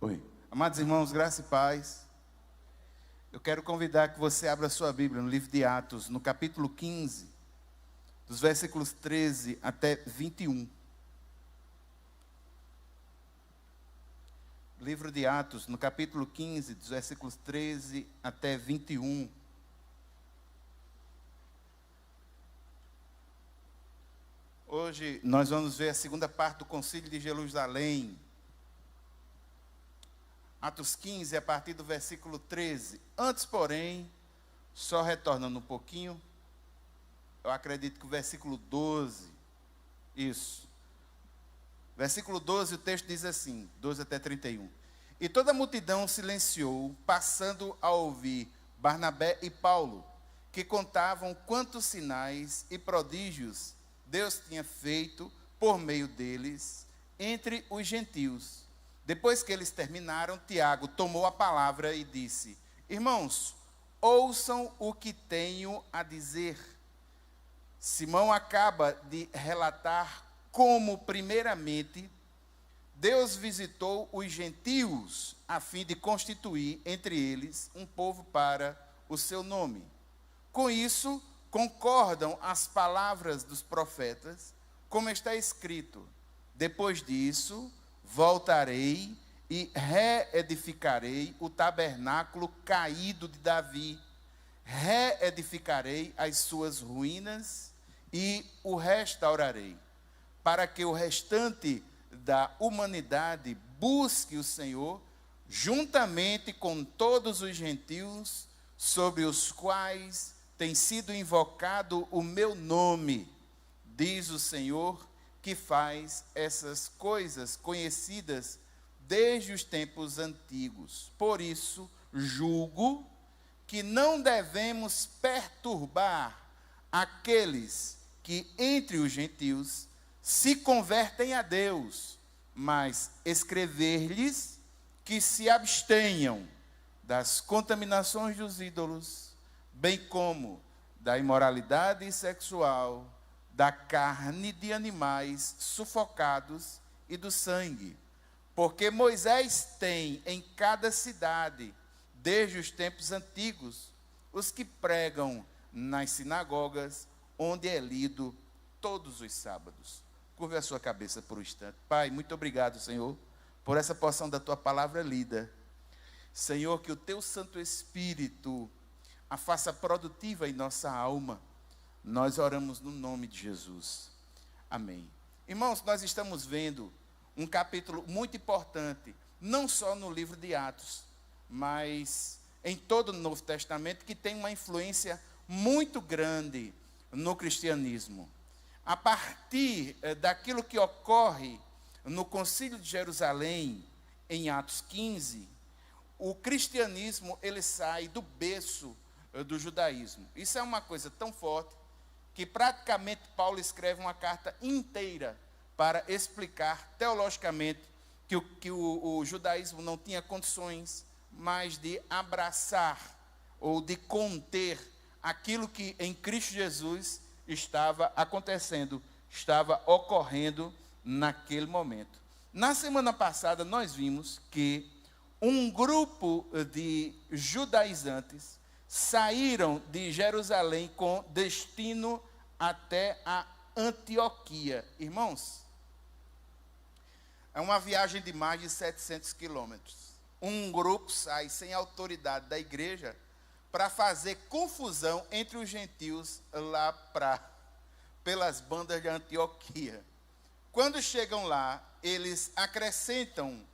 Oi. Amados irmãos, graça e paz. Eu quero convidar que você abra sua Bíblia no livro de Atos, no capítulo 15, dos versículos 13 até 21. Livro de Atos, no capítulo 15, dos versículos 13 até 21. Hoje nós vamos ver a segunda parte do Concílio de Jerusalém. Atos 15, a partir do versículo 13. Antes, porém, só retornando um pouquinho, eu acredito que o versículo 12, isso. Versículo 12, o texto diz assim, 12 até 31. E toda a multidão silenciou, passando a ouvir Barnabé e Paulo, que contavam quantos sinais e prodígios Deus tinha feito por meio deles entre os gentios. Depois que eles terminaram, Tiago tomou a palavra e disse: Irmãos, ouçam o que tenho a dizer. Simão acaba de relatar como, primeiramente, Deus visitou os gentios a fim de constituir entre eles um povo para o seu nome. Com isso, concordam as palavras dos profetas, como está escrito: depois disso, voltarei e reedificarei o tabernáculo caído de Davi, reedificarei as suas ruínas e o restaurarei, para que o restante da humanidade busque o Senhor, juntamente com todos os gentios, sobre os quais tem sido invocado o meu nome, diz o Senhor, que faz essas coisas conhecidas desde os tempos antigos. Por isso, julgo que não devemos perturbar aqueles que entre os gentios se convertem a Deus, mas escrever-lhes que se abstenham das contaminações dos ídolos, bem como da imoralidade sexual, da carne de animais sufocados e do sangue. Porque Moisés tem em cada cidade, desde os tempos antigos, os que pregam nas sinagogas, onde é lido todos os sábados. Curve a sua cabeça por um instante. Pai, muito obrigado, Senhor, por essa porção da Tua palavra lida. Senhor, que o Teu Santo Espírito a faça produtiva em nossa alma. Nós oramos no nome de Jesus. Amém. Irmãos, nós estamos vendo um capítulo muito importante, não só no livro de Atos, mas em todo o Novo Testamento, que tem uma influência muito grande no cristianismo. A partir daquilo que ocorre no Concílio de Jerusalém, em Atos 15, o cristianismo ele sai do berço do judaísmo. Isso é uma coisa tão forte que praticamente Paulo escreve uma carta inteira para explicar teologicamente que o judaísmo não tinha condições mais de abraçar ou de conter aquilo que em Cristo Jesus estava acontecendo, estava ocorrendo naquele momento. Na semana passada nós vimos que um grupo de judaizantes saíram de Jerusalém com destino até a Antioquia. Irmãos, é uma viagem de mais de 700 quilômetros. Um grupo sai sem autoridade da igreja para fazer confusão entre os gentios lá pelas bandas de Antioquia. Quando chegam lá, eles acrescentam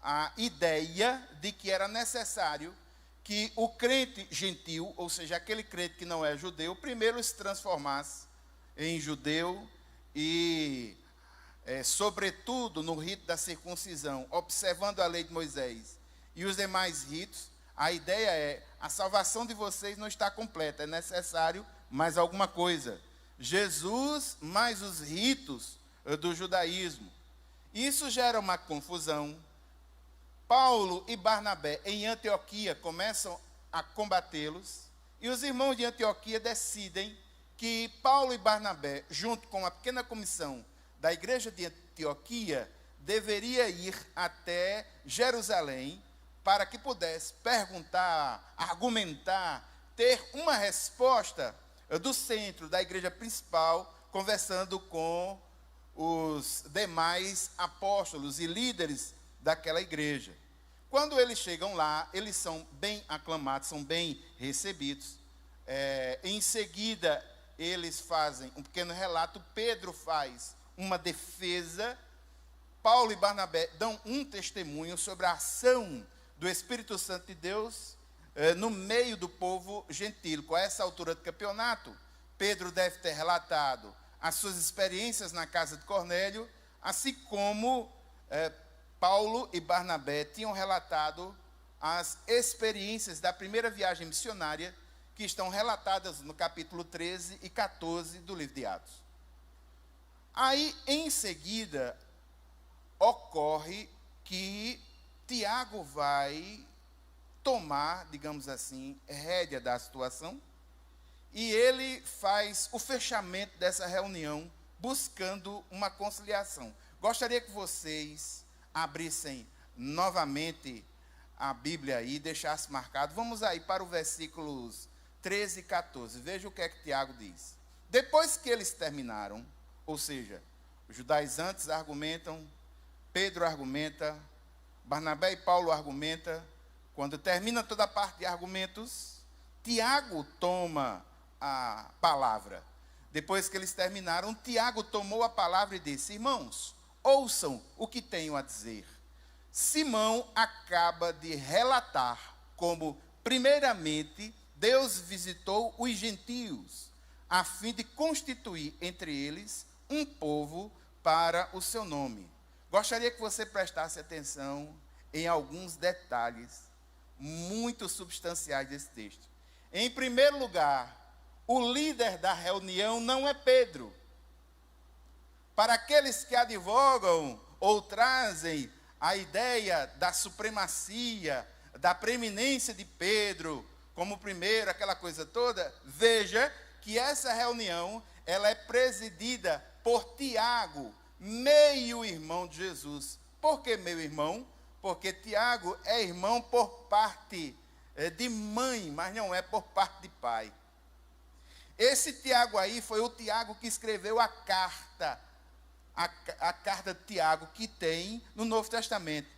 a ideia de que era necessário que o crente gentil, ou seja, aquele crente que não é judeu, primeiro se transformasse em judeu e, sobretudo, no rito da circuncisão, observando a lei de Moisés e os demais ritos. A ideia é: a salvação de vocês não está completa, é necessário mais alguma coisa. Jesus mais os ritos do judaísmo. Isso gera uma confusão. Paulo e Barnabé em Antioquia começam a combatê-los, e os irmãos de Antioquia decidem que Paulo e Barnabé, junto com uma pequena comissão da igreja de Antioquia, deveria ir até Jerusalém para que pudesse perguntar, argumentar, ter uma resposta do centro da igreja principal, conversando com os demais apóstolos e líderes daquela igreja. Quando eles chegam lá, eles são bem aclamados, são bem recebidos. Em seguida, eles fazem um pequeno relato. Pedro faz uma defesa. Paulo e Barnabé dão um testemunho sobre a ação do Espírito Santo de Deus no meio do povo gentílico. A essa altura do campeonato, Pedro deve ter relatado as suas experiências na casa de Cornélio, assim como Paulo e Barnabé tinham relatado as experiências da primeira viagem missionária, que estão relatadas no capítulo 13 e 14 do livro de Atos. Aí, em seguida, ocorre que Tiago vai tomar, digamos assim, rédea da situação, e ele faz o fechamento dessa reunião, buscando uma conciliação. Gostaria que vocês abrissem novamente a Bíblia aí, deixassem marcado. Vamos aí para o versículos 13 e 14. Veja o que é que Tiago diz. Depois que eles terminaram, ou seja, os judaizantes argumentam, Pedro argumenta, Barnabé e Paulo argumentam. Quando termina toda a parte de argumentos, Tiago toma a palavra. Depois que eles terminaram, Tiago tomou a palavra e disse: irmãos, ouçam o que tenho a dizer. Simão acaba de relatar como, primeiramente, Deus visitou os gentios, a fim de constituir entre eles um povo para o seu nome. Gostaria que você prestasse atenção em alguns detalhes muito substanciais desse texto. Em primeiro lugar, o líder da reunião não é Pedro. Para aqueles que advogam ou trazem a ideia da supremacia, da preeminência de Pedro como primeiro, aquela coisa toda, veja que essa reunião ela é presidida por Tiago, meio-irmão de Jesus. Por que meio-irmão? Porque Tiago é irmão por parte de mãe, mas não é por parte de pai. Esse Tiago aí foi o Tiago que escreveu a carta de Tiago que tem no Novo Testamento.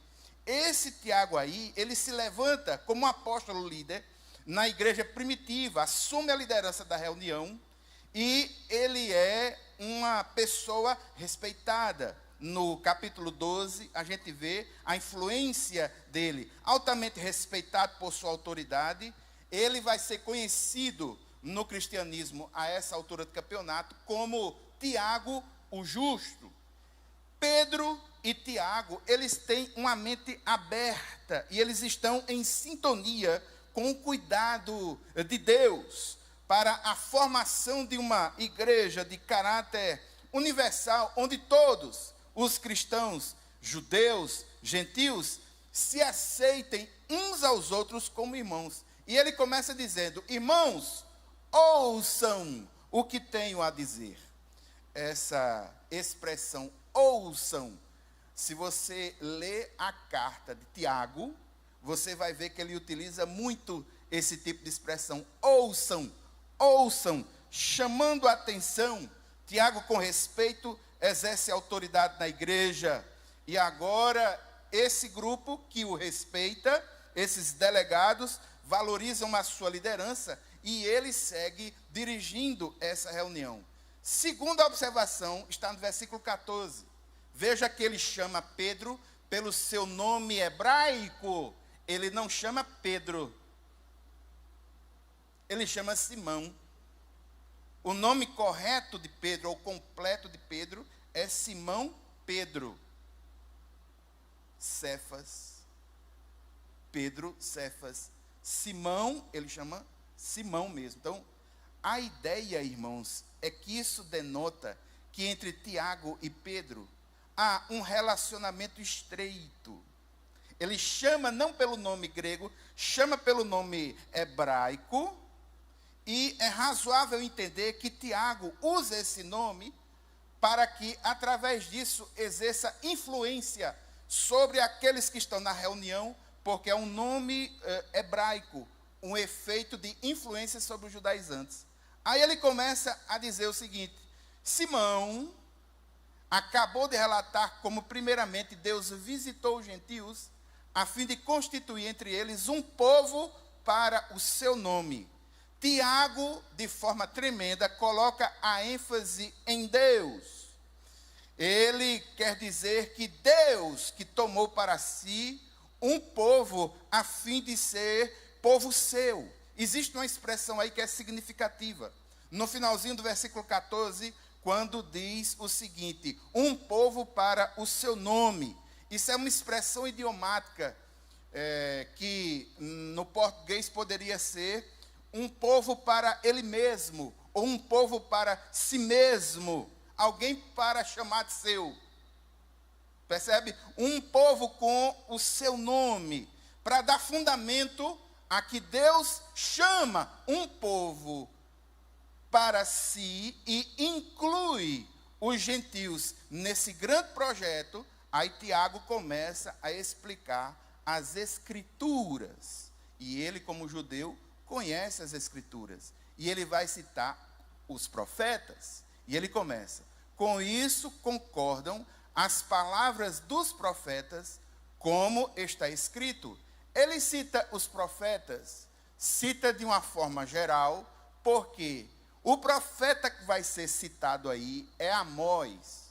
Esse Tiago aí, ele se levanta como um apóstolo líder na igreja primitiva, assume a liderança da reunião e ele é uma pessoa respeitada. No capítulo 12, a gente vê a influência dele, altamente respeitado por sua autoridade. Ele vai ser conhecido no cristianismo, a essa altura do campeonato, como Tiago o Justo. Pedro e Tiago, eles têm uma mente aberta e eles estão em sintonia com o cuidado de Deus para a formação de uma igreja de caráter universal, onde todos os cristãos, judeus, gentios, se aceitem uns aos outros como irmãos. E ele começa dizendo: irmãos, ouçam o que tenho a dizer. Essa expressão, ouçam, se você lê a carta de Tiago, você vai ver que ele utiliza muito esse tipo de expressão, ouçam, ouçam, chamando a atenção. Tiago, com respeito, exerce autoridade na igreja, e agora esse grupo que o respeita, esses delegados, valorizam a sua liderança, e ele segue dirigindo essa reunião. Segunda observação está no versículo 14. Veja que ele chama Pedro pelo seu nome hebraico. Ele não chama Pedro, ele chama Simão. O nome correto de Pedro, ou completo de Pedro, é Simão Pedro. Cefas. Pedro, Cefas. Simão, ele chama Simão mesmo. Então, a ideia, irmãos, é que isso denota que entre Tiago e Pedro há um relacionamento estreito. Ele chama não pelo nome grego, chama pelo nome hebraico, e é razoável entender que Tiago usa esse nome para que, através disso, exerça influência sobre aqueles que estão na reunião, porque é um nome hebraico, um efeito de influência sobre os judaizantes. Aí ele começa a dizer o seguinte: Simão acabou de relatar como, primeiramente, Deus visitou os gentios, a fim de constituir entre eles um povo para o seu nome. Tiago, de forma tremenda, coloca a ênfase em Deus. Ele quer dizer que Deus que tomou para si um povo a fim de ser povo seu. Existe uma expressão aí que é significativa. No finalzinho do versículo 14, quando diz o seguinte: um povo para o seu nome. Isso é uma expressão idiomática que no português poderia ser um povo para ele mesmo, ou um povo para si mesmo, alguém para chamar de seu. Percebe? Um povo com o seu nome, para dar fundamento a que Deus chama um povo para si e inclui os gentios nesse grande projeto. Aí Tiago começa a explicar as Escrituras. E ele, como judeu, conhece as Escrituras. E ele vai citar os profetas. E ele começa: com isso concordam as palavras dos profetas, como está escrito. Ele cita os profetas, cita de uma forma geral, porque o profeta que vai ser citado aí é Amós.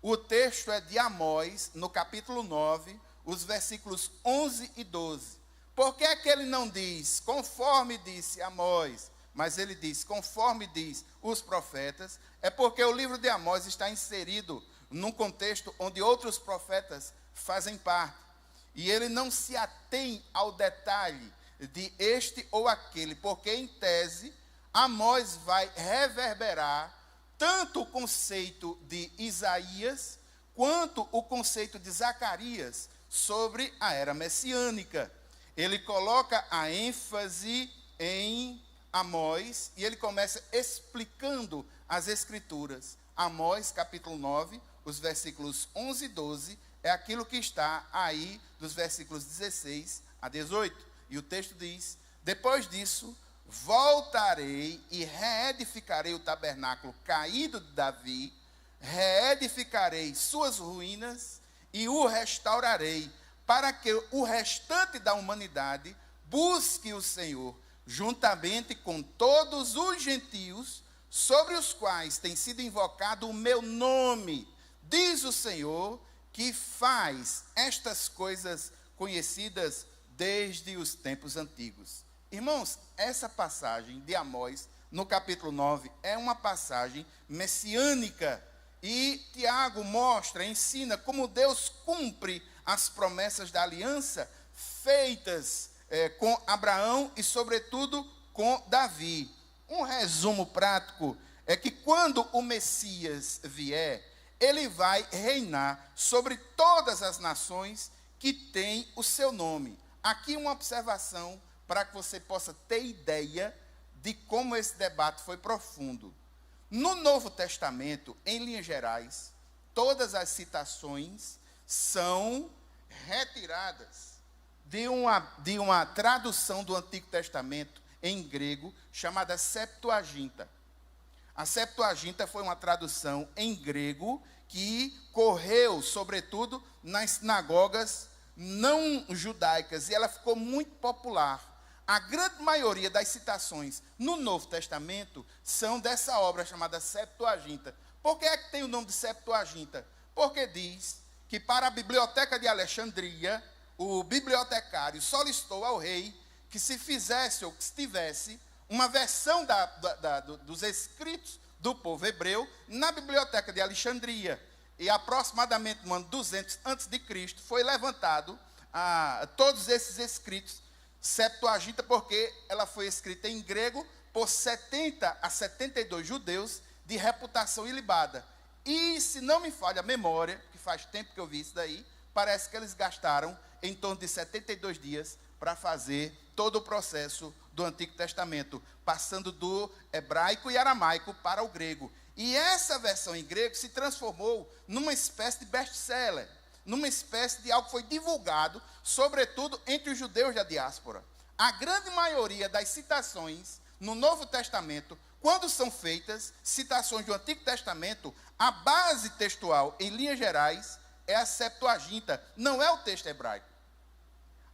O texto é de Amós, no capítulo 9, os versículos 11 e 12. Por que é que ele não diz, conforme disse Amós, mas ele diz, conforme diz os profetas? É porque o livro de Amós está inserido num contexto onde outros profetas fazem parte. E ele não se atém ao detalhe de este ou aquele, porque, em tese, Amós vai reverberar tanto o conceito de Isaías, quanto o conceito de Zacarias sobre a era messiânica. Ele coloca a ênfase em Amós e ele começa explicando as Escrituras. Amós, capítulo 9, os versículos 11 e 12, é aquilo que está aí dos versículos 16 a 18. E o texto diz: depois disso, voltarei e reedificarei o tabernáculo caído de Davi, reedificarei suas ruínas e o restaurarei, para que o restante da humanidade busque o Senhor, juntamente com todos os gentios, sobre os quais tem sido invocado o meu nome, diz o Senhor, que faz estas coisas conhecidas desde os tempos antigos. Irmãos, essa passagem de Amós, no capítulo 9, é uma passagem messiânica. E Tiago mostra, ensina como Deus cumpre as promessas da aliança feitas com Abraão e, sobretudo, com Davi. Um resumo prático é que quando o Messias vier, ele vai reinar sobre todas as nações que têm o seu nome. Aqui uma observação para que você possa ter ideia de como esse debate foi profundo. No Novo Testamento, em linhas gerais, todas as citações são retiradas de uma tradução do Antigo Testamento em grego, chamada Septuaginta. A Septuaginta foi uma tradução em grego que correu, sobretudo, nas sinagogas não judaicas, e ela ficou muito popular. A grande maioria das citações no Novo Testamento são dessa obra chamada Septuaginta. Por que é que tem o nome de Septuaginta? Porque diz que para a biblioteca de Alexandria, o bibliotecário solicitou ao rei que se fizesse ou que se tivesse uma versão dos escritos do povo hebreu na biblioteca de Alexandria. E aproximadamente no ano 200 a.C. foi levantado todos esses escritos, Septuaginta, porque ela foi escrita em grego por 70 a 72 judeus de reputação ilibada. E, se não me falha a memória, que faz tempo que eu vi isso daí, parece que eles gastaram em torno de 72 dias para fazer todo o processo do Antigo Testamento, passando do hebraico e aramaico para o grego. E essa versão em grego se transformou numa espécie de best-seller, numa espécie de algo que foi divulgado, sobretudo entre os judeus da diáspora. A grande maioria das citações no Novo Testamento, quando são feitas citações do Antigo Testamento, a base textual, em linhas gerais, é a Septuaginta, não é o texto hebraico.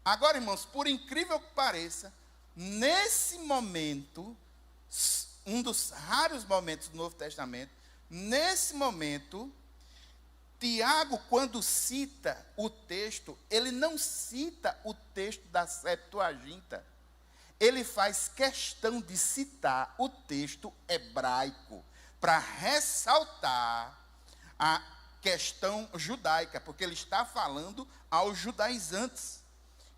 Agora, irmãos, por incrível que pareça, nesse momento, um dos raros momentos do Novo Testamento, nesse momento, Tiago, quando cita o texto, ele não cita o texto da Septuaginta. Ele faz questão de citar o texto hebraico para ressaltar a questão judaica, porque ele está falando aos judaizantes.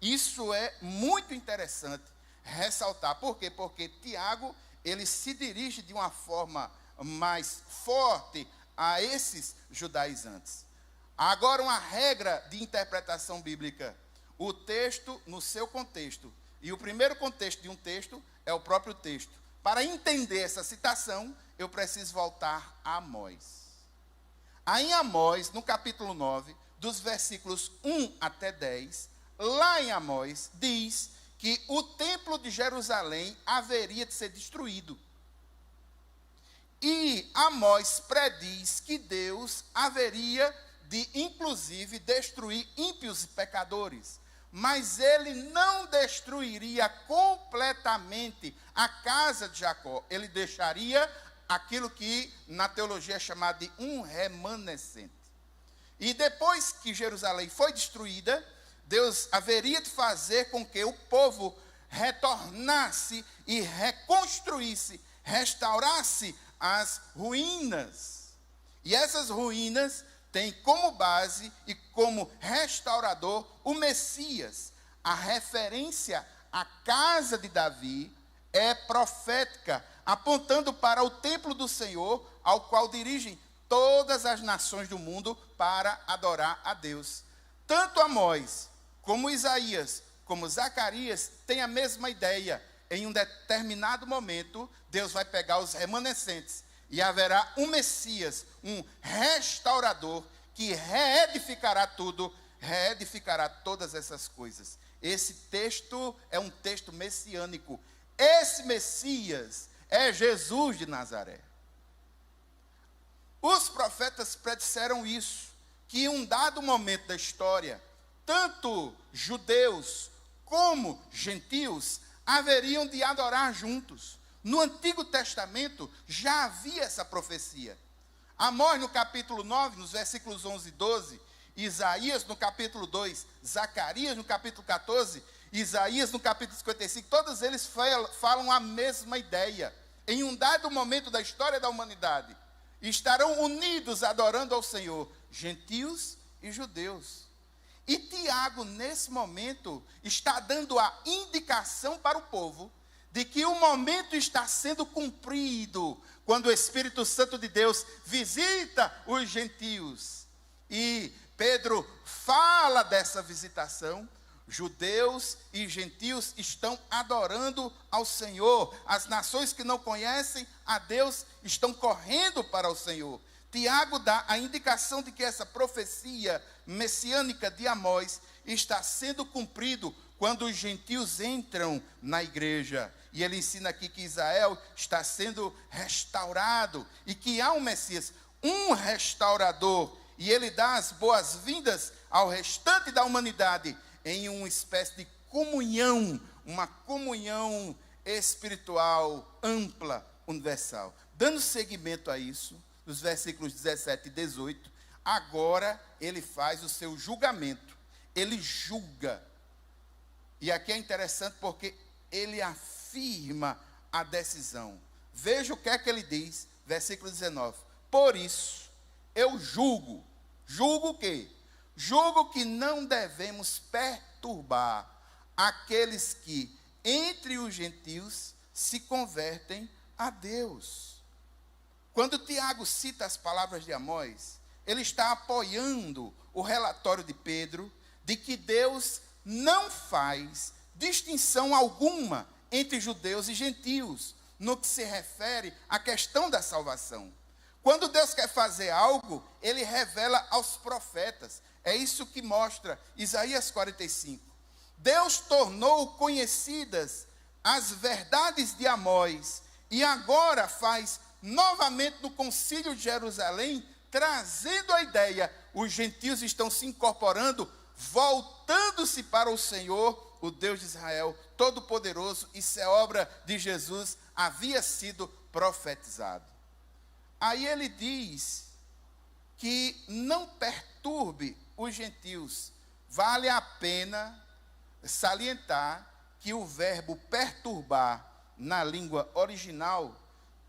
Isso é muito interessante ressaltar. Por quê? Porque Tiago, ele se dirige de uma forma mais forte a esses judaizantes. Agora, uma regra de interpretação bíblica: o texto no seu contexto. E o primeiro contexto de um texto é o próprio texto. Para entender essa citação, eu preciso voltar a Amós. Aí em Amós, no capítulo 9, dos versículos 1 até 10, lá em Amós, diz que o templo de Jerusalém haveria de ser destruído. E Amós prediz que Deus haveria de, inclusive, destruir ímpios e pecadores. Mas ele não destruiria completamente a casa de Jacó. Ele deixaria aquilo que na teologia é chamado de um remanescente. E depois que Jerusalém foi destruída, Deus haveria de fazer com que o povo retornasse e reconstruísse, restaurasse as ruínas. E essas ruínas têm como base e como restaurador o Messias. A referência à casa de Davi é profética, apontando para o templo do Senhor, ao qual dirigem todas as nações do mundo para adorar a Deus. Tanto Amós, como Isaías, como Zacarias, têm a mesma ideia. Em um determinado momento, Deus vai pegar os remanescentes e haverá um Messias, um restaurador, que reedificará tudo, reedificará todas essas coisas. Esse texto é um texto messiânico. Esse Messias é Jesus de Nazaré. Os profetas predisseram isso, que em um dado momento da história, tanto judeus como gentios haveriam de adorar juntos. No Antigo Testamento já havia essa profecia. Amós no capítulo 9, nos versículos 11 e 12, Isaías no capítulo 2, Zacarias no capítulo 14, Isaías no capítulo 55, todos eles falam a mesma ideia. Em um dado momento da história da humanidade, estarão unidos adorando ao Senhor, gentios e judeus. E Tiago, nesse momento, está dando a indicação para o povo de que o momento está sendo cumprido quando o Espírito Santo de Deus visita os gentios. E Pedro fala dessa visitação. Judeus e gentios estão adorando ao Senhor. As nações que não conhecem a Deus estão correndo para o Senhor. Tiago dá a indicação de que essa profecia messiânica de Amós está sendo cumprido quando os gentios entram na igreja. E ele ensina aqui que Israel está sendo restaurado e que há um Messias, um restaurador. E ele dá as boas-vindas ao restante da humanidade em uma espécie de comunhão, uma comunhão espiritual ampla, universal. Dando seguimento a isso, nos versículos 17 e 18, agora ele faz o seu julgamento. Ele julga. E aqui é interessante porque ele afirma a decisão. Veja o que é que ele diz, versículo 19. Por isso, eu julgo. Julgo o quê? Julgo que não devemos perturbar aqueles que, entre os gentios, se convertem a Deus. Quando Tiago cita as palavras de Amós, ele está apoiando o relatório de Pedro de que Deus não faz distinção alguma entre judeus e gentios, no que se refere à questão da salvação. Quando Deus quer fazer algo, ele revela aos profetas. É isso que mostra Isaías 45. Deus tornou conhecidas as verdades de Amós e agora faz novamente no concílio de Jerusalém, trazendo a ideia, os gentios estão se incorporando, voltando-se para o Senhor, o Deus de Israel, Todo-Poderoso, isso é obra de Jesus, havia sido profetizado. Aí ele diz que não perturbe os gentios. Vale a pena salientar que o verbo perturbar na língua original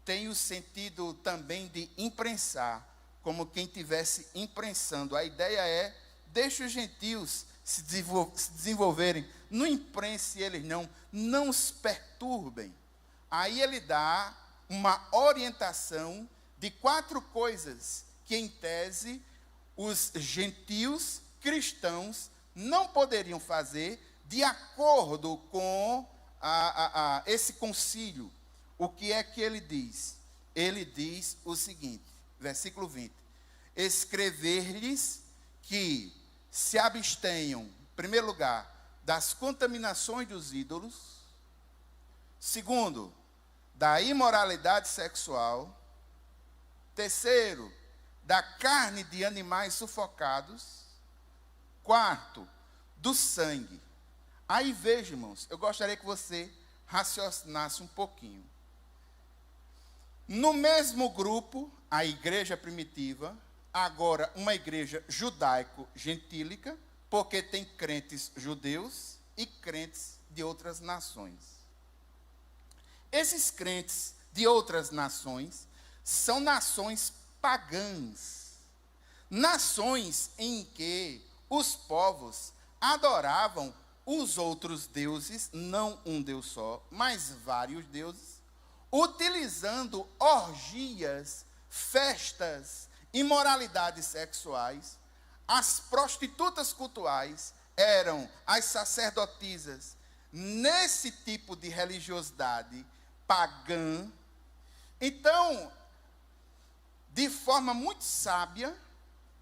tem o sentido também de imprensar, como quem estivesse imprensando. A ideia é, deixa os gentios se desenvolverem, não imprense eles não os perturbem. Aí ele dá uma orientação de 4 coisas que, em tese, os gentios cristãos não poderiam fazer de acordo com esse concílio. O que é que ele diz? Ele diz o seguinte, versículo 20. Escrever-lhes que se abstenham, em primeiro lugar, das contaminações dos ídolos. Segundo, da imoralidade sexual. Terceiro, da carne de animais sufocados. Quarto, do sangue. Aí veja, irmãos, eu gostaria que você raciocinasse um pouquinho. No mesmo grupo, a igreja primitiva, agora uma igreja judaico-gentílica, porque tem crentes judeus e crentes de outras nações. Esses crentes de outras nações são nações pagãs, nações em que os povos adoravam os outros deuses, não um Deus só, mas vários deuses, utilizando orgias, festas, imoralidades sexuais. As prostitutas cultuais eram as sacerdotisas nesse tipo de religiosidade pagã. Então, de forma muito sábia,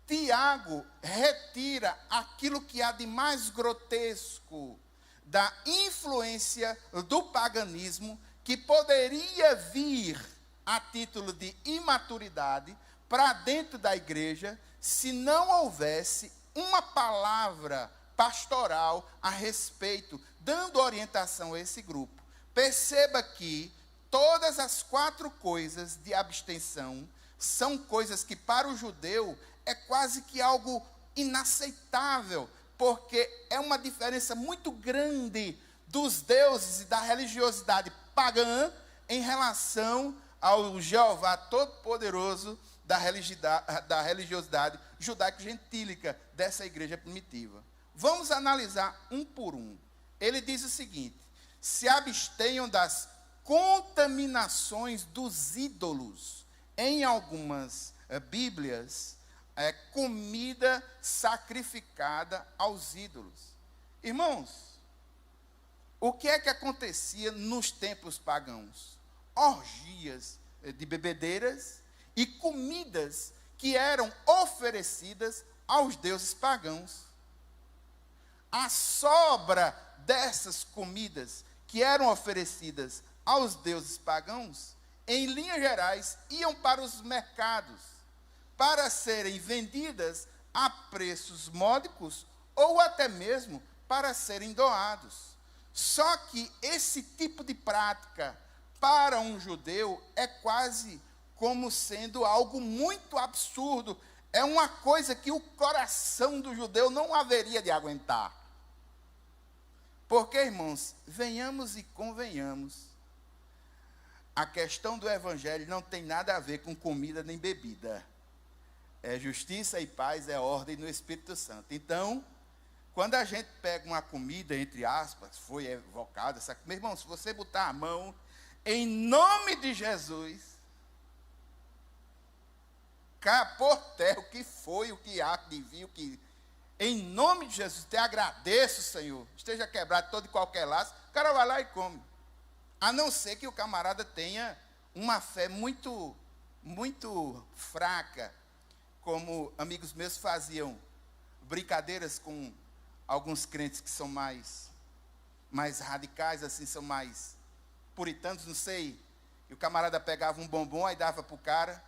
Tiago retira aquilo que há de mais grotesco da influência do paganismo, que poderia vir a título de imaturidade para dentro da igreja, se não houvesse uma palavra pastoral a respeito, dando orientação a esse grupo. Perceba que todas as 4 coisas de abstenção são coisas que para o judeu é quase que algo inaceitável, porque é uma diferença muito grande dos deuses e da religiosidade pagã em relação ao Jeová Todo-Poderoso da religiosidade judaico-gentílica dessa igreja primitiva. Vamos analisar um por um. Ele diz o seguinte: se abstenham das contaminações dos ídolos. Em algumas Bíblias, comida sacrificada aos ídolos. Irmãos, o que é que acontecia nos tempos pagãos? Orgias de bebedeiras e comidas que eram oferecidas aos deuses pagãos. A sobra dessas comidas que eram oferecidas aos deuses pagãos, em linhas gerais, iam para os mercados, para serem vendidas a preços módicos ou até mesmo para serem doados. Só que esse tipo de prática, para um judeu, é quase como sendo algo muito absurdo. É uma coisa que o coração do judeu não haveria de aguentar. Porque, irmãos, venhamos e convenhamos, a questão do evangelho não tem nada a ver com comida nem bebida. É justiça e paz, é ordem no Espírito Santo. Então, quando a gente pega uma comida, entre aspas, foi evocada, meu irmão, se você botar a mão, em nome de Jesus, cá por terra, o que foi, o que há de vir, o que... Em nome de Jesus, te agradeço, Senhor, esteja quebrado todo e qualquer laço, o cara vai lá e come. A não ser que o camarada tenha uma fé muito muito fraca, como amigos meus faziam brincadeiras com alguns crentes que são mais radicais, assim, são mais puritanos, não sei. E o camarada pegava um bombom, aí dava para o cara.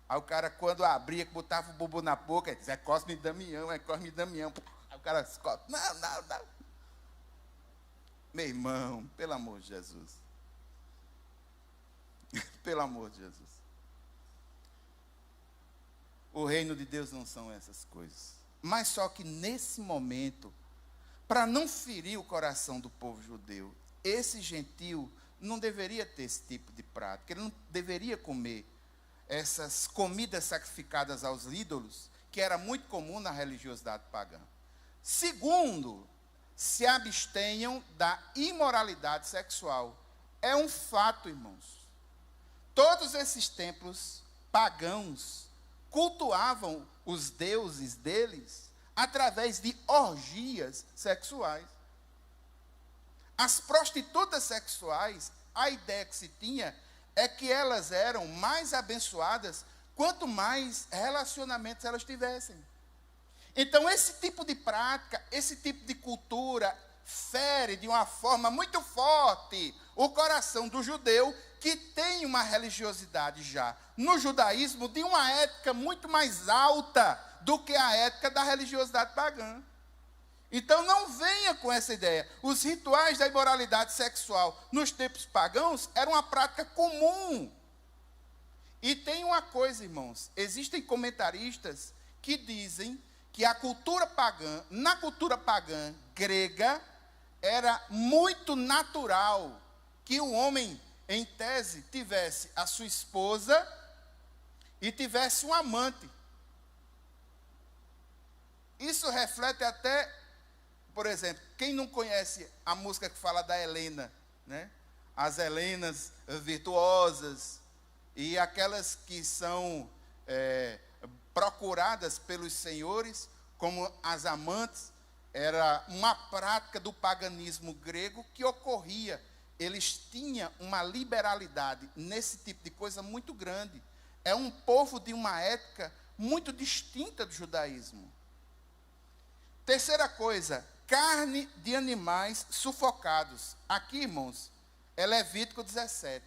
Aí o cara, quando abria, botava o bombom na boca, dizia, é Cosme Damião, é Cosme Damião. Aí o cara, não. Meu irmão, pelo amor de Jesus. Pelo amor de Jesus. O reino de Deus não são essas coisas. Mas só que nesse momento, para não ferir o coração do povo judeu, esse gentio não deveria ter esse tipo de prática. Ele não deveria comer essas comidas sacrificadas aos ídolos, que era muito comum na religiosidade pagã. Segundo, se abstenham da imoralidade sexual. É um fato, irmãos. Todos esses templos pagãos cultuavam os deuses deles através de orgias sexuais. As prostitutas sexuais, a ideia que se tinha é que elas eram mais abençoadas quanto mais relacionamentos elas tivessem. Então, esse tipo de prática, esse tipo de cultura fere de uma forma muito forte o coração do judeu, que tem uma religiosidade já no judaísmo de uma ética muito mais alta do que a ética da religiosidade pagã. Então não venha com essa ideia. Os rituais da imoralidade sexual nos tempos pagãos eram uma prática comum. E tem uma coisa, irmãos, existem comentaristas que dizem que a cultura pagã, na cultura pagã grega, era muito natural que o homem, em tese, tivesse a sua esposa e tivesse um amante. Isso reflete até, por exemplo, quem não conhece a música que fala da Helena, né? As Helenas virtuosas e aquelas que são procuradas pelos senhores como as amantes, era uma prática do paganismo grego que ocorria. Eles tinham uma liberalidade nesse tipo de coisa muito grande. É um povo de uma ética muito distinta do judaísmo. Terceira coisa, carne de animais sufocados. Aqui, irmãos, é Levítico 17.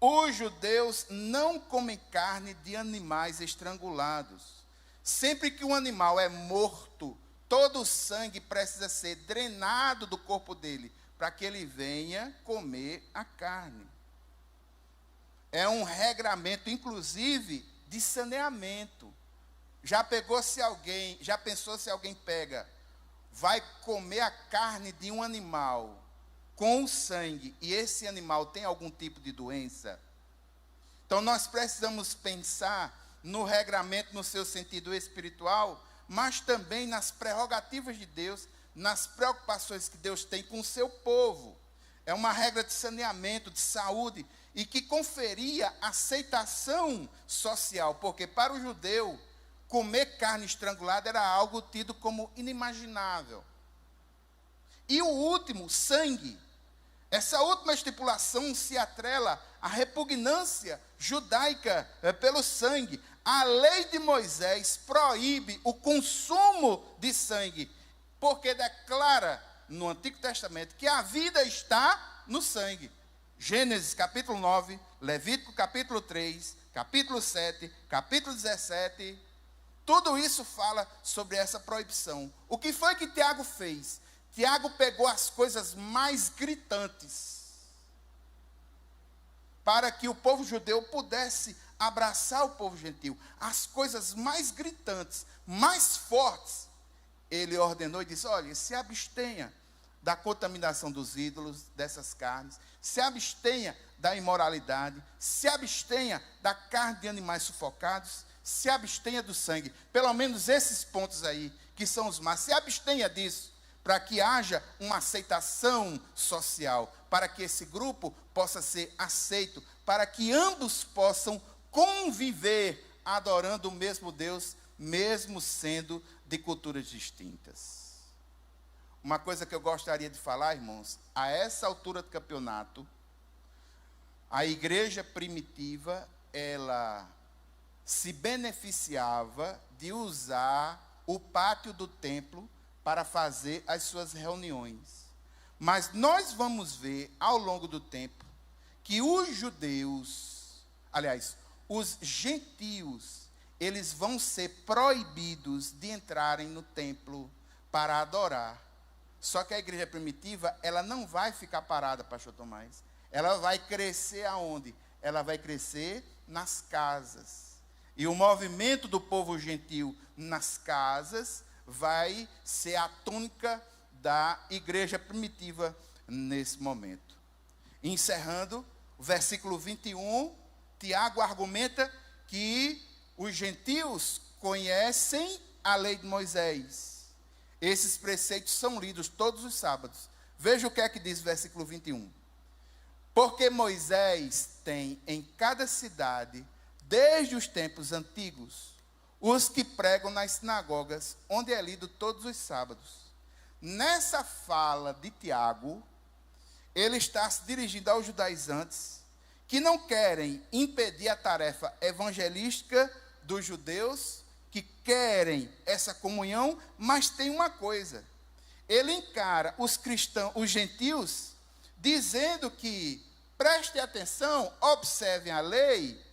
Os judeus não comem carne de animais estrangulados. Sempre que um animal é morto, todo o sangue precisa ser drenado do corpo dele, para que ele venha comer a carne. É um regramento, inclusive, de saneamento. Já pensou se alguém vai comer a carne de um animal com o sangue, e esse animal tem algum tipo de doença? Então nós precisamos pensar no regramento no seu sentido espiritual, mas também nas prerrogativas de Deus, nas preocupações que Deus tem com o seu povo. É uma regra de saneamento, de saúde, e que conferia aceitação social, porque para o judeu, comer carne estrangulada era algo tido como inimaginável. E o último, sangue. Essa última estipulação se atrela à repugnância judaica pelo sangue. A lei de Moisés proíbe o consumo de sangue, porque declara no Antigo Testamento que a vida está no sangue. Gênesis capítulo 9, Levítico capítulo 3, capítulo 7, capítulo 17, tudo isso fala sobre essa proibição. O que foi que Tiago fez? Tiago pegou as coisas mais gritantes para que o povo judeu pudesse abraçar o povo gentil. As coisas mais gritantes, mais fortes, ele ordenou e disse, olha, se abstenha da contaminação dos ídolos, dessas carnes, se abstenha da imoralidade, se abstenha da carne de animais sufocados, se abstenha do sangue. Pelo menos esses pontos aí, que são os mais, se abstenha disso, para que haja uma aceitação social, para que esse grupo possa ser aceito, para que ambos possam conviver adorando o mesmo Deus, mesmo sendo de culturas distintas. Uma coisa que eu gostaria de falar, irmãos, a essa altura do campeonato, a igreja primitiva, ela se beneficiava de usar o pátio do templo para fazer as suas reuniões. Mas nós vamos ver ao longo do tempo que os judeus, aliás, os gentios, eles vão ser proibidos de entrarem no templo para adorar. Só que a igreja primitiva, ela não vai ficar parada, pastor Tomás. Ela vai crescer aonde? Ela vai crescer nas casas. E o movimento do povo gentil nas casas vai ser a tônica da igreja primitiva nesse momento. Encerrando, o versículo 21, Tiago argumenta que os gentios conhecem a lei de Moisés. Esses preceitos são lidos todos os sábados. Veja o que é que diz o versículo 21. Porque Moisés tem em cada cidade, desde os tempos antigos, os que pregam nas sinagogas, onde é lido todos os sábados. Nessa fala de Tiago, ele está se dirigindo aos judaizantes, que não querem impedir a tarefa evangelística dos judeus, que querem essa comunhão, mas tem uma coisa. Ele encara os cristãos, os gentios, dizendo que prestem atenção, observem a lei,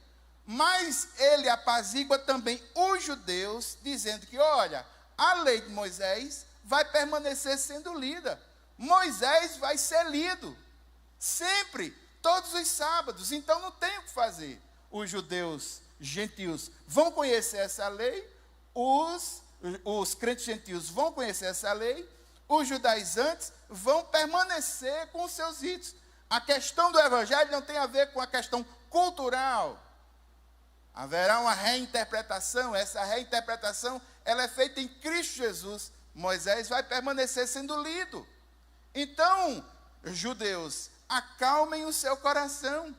mas ele apazigua também os judeus, dizendo que, olha, a lei de Moisés vai permanecer sendo lida. Moisés vai ser lido, sempre, todos os sábados, então não tem o que fazer. Os judeus gentios vão conhecer essa lei, os crentes gentios vão conhecer essa lei, os judaizantes vão permanecer com os seus ritos. A questão do evangelho não tem a ver com a questão cultural. Haverá uma reinterpretação, essa reinterpretação ela é feita em Cristo Jesus. Moisés vai permanecer sendo lido. Então, judeus, acalmem o seu coração.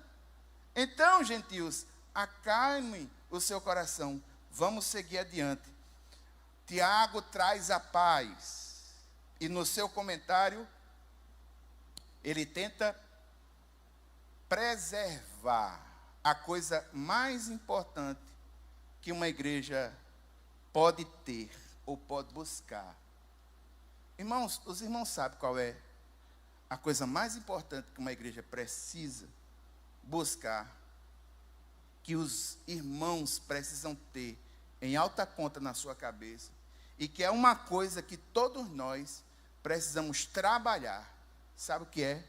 Então, gentios, acalmem o seu coração. Vamos seguir adiante. Tiago traz a paz. E no seu comentário, ele tenta preservar a coisa mais importante que uma igreja pode ter ou pode buscar. Irmãos, os irmãos sabem qual é a coisa mais importante que uma igreja precisa buscar, que os irmãos precisam ter em alta conta na sua cabeça, e que é uma coisa que todos nós precisamos trabalhar. Sabe o que é?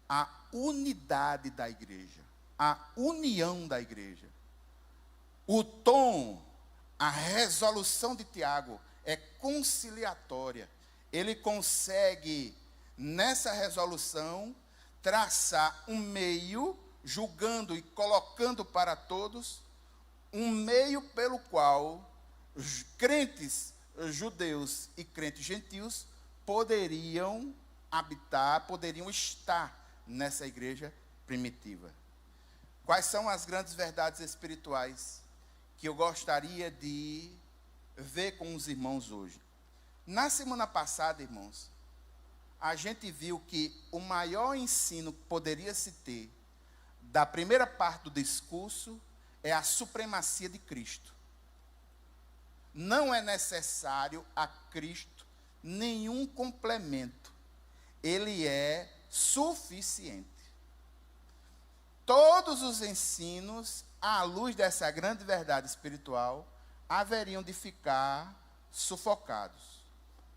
A unidade da igreja, a união da igreja. O tom, a resolução de Tiago é conciliatória. Ele consegue, nessa resolução, traçar um meio, julgando e colocando para todos, um meio pelo qual os crentes judeus e crentes gentios poderiam habitar, poderiam estar nessa igreja primitiva. Quais são as grandes verdades espirituais que eu gostaria de ver com os irmãos hoje? Na semana passada, irmãos, a gente viu que o maior ensino que poderia se ter da primeira parte do discurso é a supremacia de Cristo. Não é necessário a Cristo nenhum complemento. Ele é suficiente. Todos os ensinos, à luz dessa grande verdade espiritual, haveriam de ficar sufocados.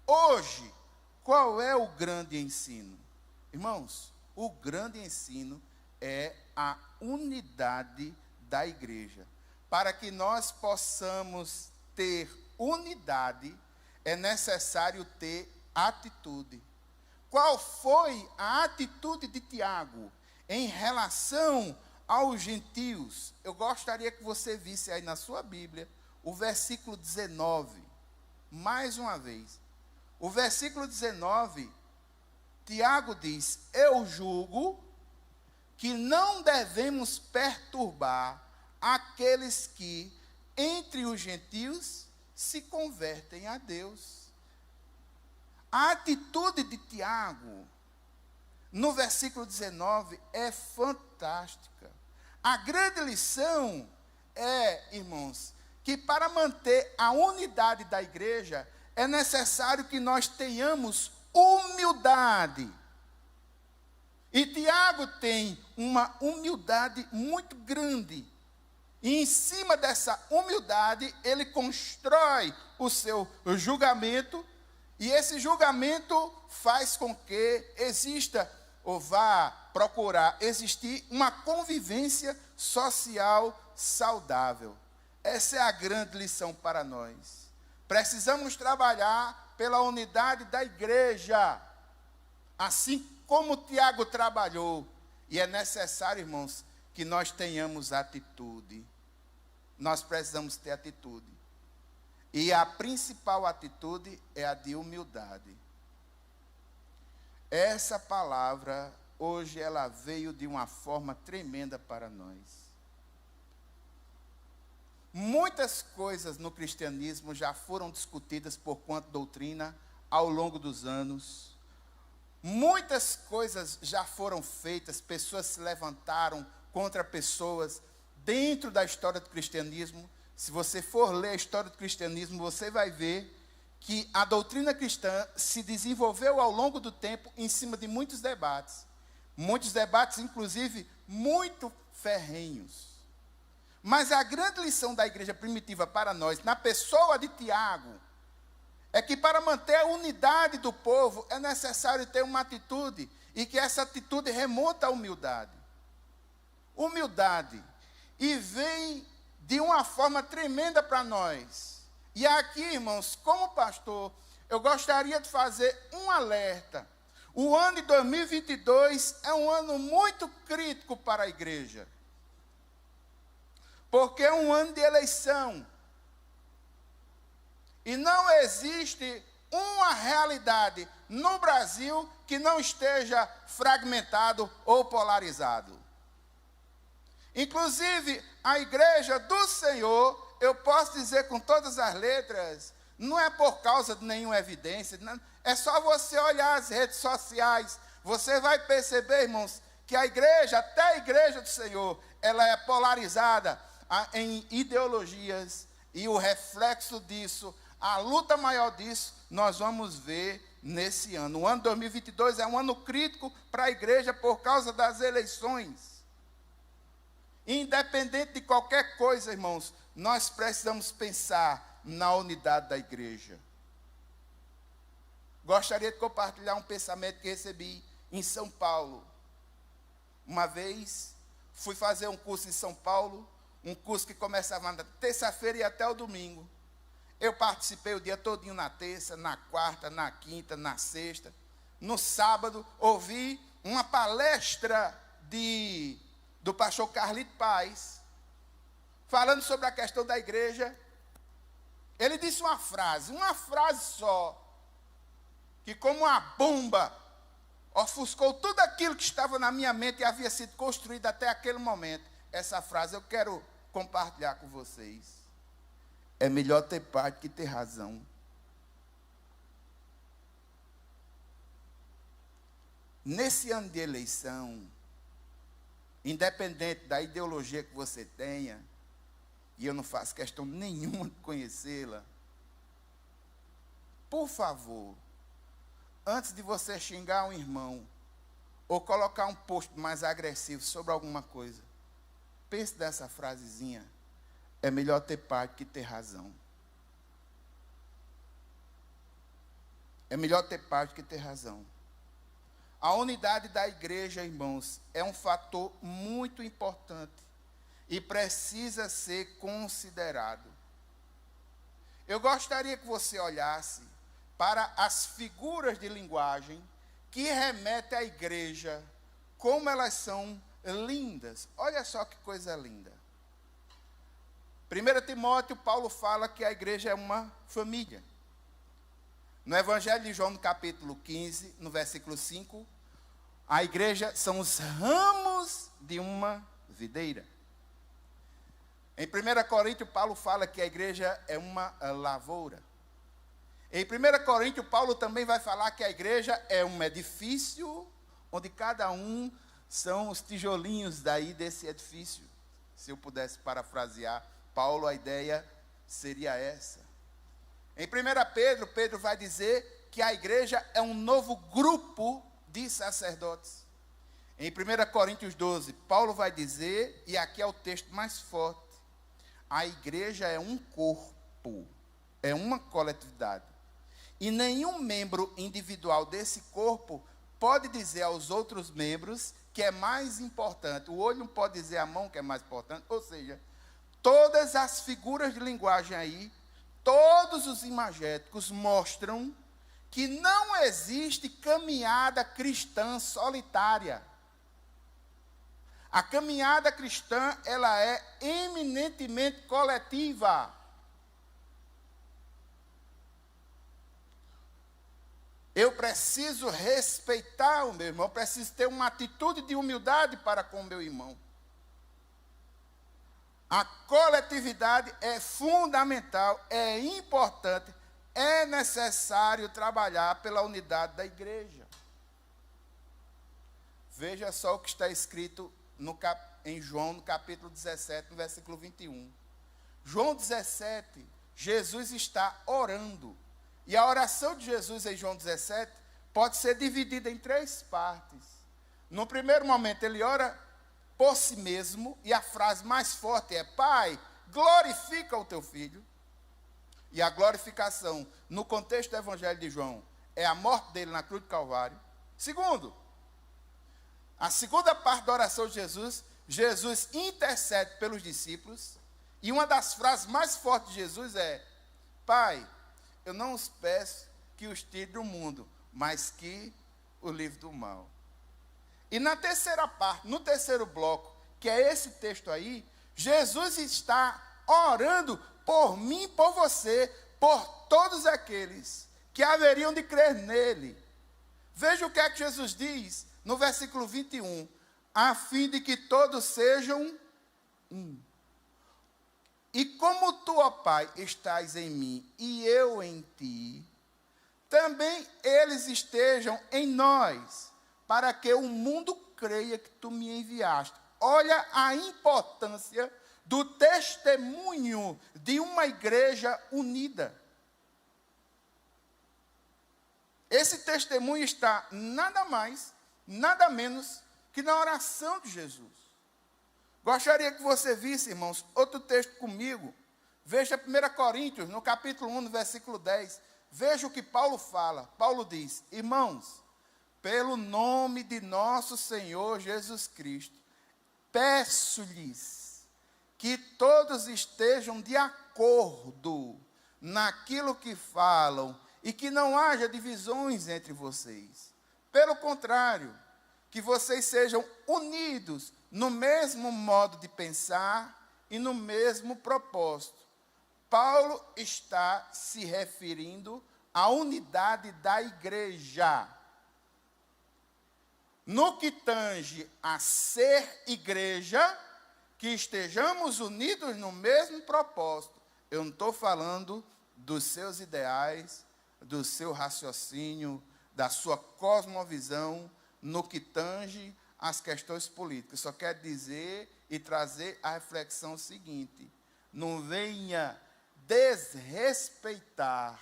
Hoje, qual é o grande ensino? Irmãos, o grande ensino é a unidade da igreja. Para que nós possamos ter unidade, é necessário ter atitude. Qual foi a atitude de Tiago em relação aos gentios? Eu gostaria que você visse aí na sua Bíblia o versículo 19, mais uma vez. O versículo 19, Tiago diz: eu julgo que não devemos perturbar aqueles que, entre os gentios, se convertem a Deus. A atitude de Tiago, no versículo 19, é fantástica. A grande lição irmãos, que para manter a unidade da igreja, é necessário que nós tenhamos humildade. E Tiago tem uma humildade muito grande. E em cima dessa humildade, ele constrói o seu julgamento. E esse julgamento faz com que exista, ou vá procurar existir, uma convivência social saudável. Essa é a grande lição para nós. Precisamos trabalhar pela unidade da igreja, assim como Tiago trabalhou. E é necessário, irmãos, que nós tenhamos atitude. Nós precisamos ter atitude. E a principal atitude é a de humildade. Essa palavra, hoje, ela veio de uma forma tremenda para nós. Muitas coisas no cristianismo já foram discutidas por quanto doutrina ao longo dos anos. Muitas coisas já foram feitas, pessoas se levantaram contra pessoas dentro da história do cristianismo. Se você for ler a história do cristianismo, você vai ver que a doutrina cristã se desenvolveu ao longo do tempo em cima de muitos debates, inclusive, muito ferrenhos. Mas a grande lição da igreja primitiva para nós, na pessoa de Tiago, é que para manter a unidade do povo, é necessário ter uma atitude, e que essa atitude remonta à humildade. Humildade. E vem de uma forma tremenda para nós. E aqui, irmãos, como pastor, eu gostaria de fazer um alerta. O ano de 2022 é um ano muito crítico para a igreja. Porque é um ano de eleição. E não existe uma realidade no Brasil que não esteja fragmentado ou polarizado. Inclusive, a igreja do Senhor, eu posso dizer com todas as letras, não é por causa de nenhuma evidência, não, é só você olhar as redes sociais, você vai perceber, irmãos, que a igreja, até a igreja do Senhor, ela é polarizada em ideologias, e o reflexo disso, a luta maior disso, nós vamos ver nesse ano. O ano 2022 é um ano crítico para a igreja por causa das eleições. Independente de qualquer coisa, irmãos, nós precisamos pensar na unidade da igreja. Gostaria de compartilhar um pensamento que recebi em São Paulo. Uma vez, fui fazer um curso em São Paulo, um curso que começava na terça-feira e até o domingo. Eu participei o dia todinho na terça, na quarta, na quinta, na sexta. No sábado, ouvi uma palestra do pastor Carlito Paz, falando sobre a questão da igreja. Ele disse uma frase só, que como uma bomba, ofuscou tudo aquilo que estava na minha mente e havia sido construído até aquele momento. Essa frase eu quero compartilhar com vocês. É melhor ter parte que ter razão. Nesse ano de eleição, independente da ideologia que você tenha, e eu não faço questão nenhuma de conhecê-la, por favor, antes de você xingar um irmão, ou colocar um post mais agressivo sobre alguma coisa, pense nessa frasezinha: é melhor ter parte que ter razão. É melhor ter parte que ter razão. A unidade da igreja, irmãos, é um fator muito importante e precisa ser considerado. Eu gostaria que você olhasse para as figuras de linguagem que remetem à igreja, como elas são lindas. Olha só que coisa linda. 1 Timóteo, Paulo fala que a igreja é uma família. No Evangelho de João, no capítulo 15, no versículo 5, a igreja são os ramos de uma videira. Em 1 Coríntios, Paulo fala que a igreja é uma lavoura. Em 1 Coríntios, Paulo também vai falar que a igreja é um edifício, onde cada um são os tijolinhos daí desse edifício. Se eu pudesse parafrasear Paulo, a ideia seria essa. Em 1 Pedro, Pedro vai dizer que a igreja é um novo grupo de sacerdotes. Em 1 Coríntios 12, Paulo vai dizer, e aqui é o texto mais forte, a igreja é um corpo, é uma coletividade. E nenhum membro individual desse corpo pode dizer aos outros membros que é mais importante. O olho não pode dizer à mão que é mais importante. Ou seja, todas as figuras de linguagem aí, todos os imagéticos mostram que não existe caminhada cristã solitária. A caminhada cristã, ela é eminentemente coletiva. Eu preciso respeitar o meu irmão, eu preciso ter uma atitude de humildade para com o meu irmão. A coletividade é fundamental, é importante, é necessário trabalhar pela unidade da igreja. Veja só o que está escrito em João, no capítulo 17, no versículo 21. João 17, Jesus está orando. E a oração de Jesus em João 17 pode ser dividida em 3 partes. No primeiro momento, ele ora por si mesmo, e a frase mais forte é: Pai, glorifica o teu filho. E a glorificação, no contexto do Evangelho de João, é a morte dele na cruz do Calvário. Segundo, a segunda parte da oração de Jesus, Jesus intercede pelos discípulos, e uma das frases mais fortes de Jesus é: Pai, eu não os peço que os tire do mundo, mas que o livre do mal. E na terceira parte, no terceiro bloco, que é esse texto aí, Jesus está orando por mim, por você, por todos aqueles que haveriam de crer nele. Veja o que é que Jesus diz no versículo 21, a fim de que todos sejam um. E como tu, ó Pai, estás em mim e eu em ti, também eles estejam em nós, para que o mundo creia que tu me enviaste. Olha a importância do testemunho de uma igreja unida. Esse testemunho está nada mais, nada menos que na oração de Jesus. Gostaria que você visse, irmãos, outro texto comigo. Veja 1 Coríntios, no capítulo 1, no versículo 10. Veja o que Paulo fala. Paulo diz: irmãos, pelo nome de nosso Senhor Jesus Cristo, peço-lhes que todos estejam de acordo naquilo que falam e que não haja divisões entre vocês. Pelo contrário, que vocês sejam unidos no mesmo modo de pensar e no mesmo propósito. Paulo está se referindo à unidade da igreja. No que tange a ser igreja, que estejamos unidos no mesmo propósito. Eu não estou falando dos seus ideais, do seu raciocínio, da sua cosmovisão, no que tange as questões políticas. Só quero dizer e trazer a reflexão seguinte: não venha desrespeitar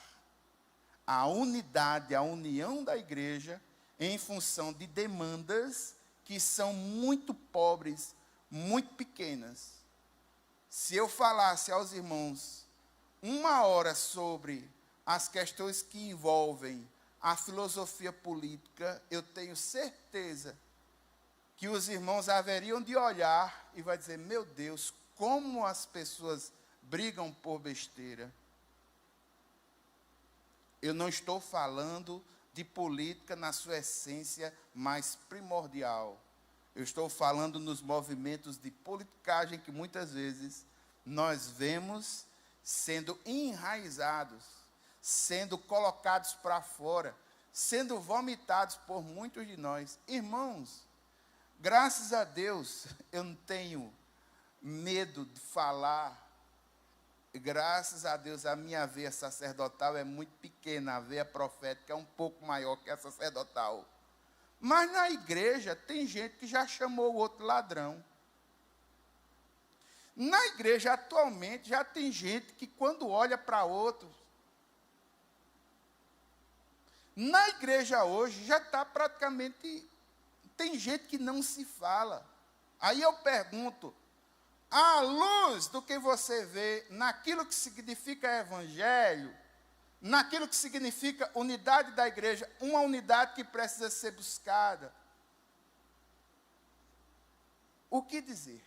a unidade, a união da igreja em função de demandas que são muito pobres, muito pequenas. Se eu falasse aos irmãos 1 hora sobre as questões que envolvem a filosofia política, eu tenho certeza que os irmãos haveriam de olhar e vai dizer: meu Deus, como as pessoas brigam por besteira. Eu não estou falando de política na sua essência mais primordial. Eu estou falando nos movimentos de politicagem que muitas vezes nós vemos sendo enraizados, sendo colocados para fora, sendo vomitados por muitos de nós. Irmãos, graças a Deus, eu não tenho medo de falar. Graças a Deus, a minha veia sacerdotal é muito pequena, a veia profética é um pouco maior que a sacerdotal. Mas na igreja tem gente que já chamou o outro ladrão. Na igreja atualmente já tem gente que quando olha para outros, na igreja hoje já está praticamente, tem gente que não se fala. Aí eu pergunto, à luz do que você vê naquilo que significa evangelho, naquilo que significa unidade da igreja, uma unidade que precisa ser buscada, o que dizer?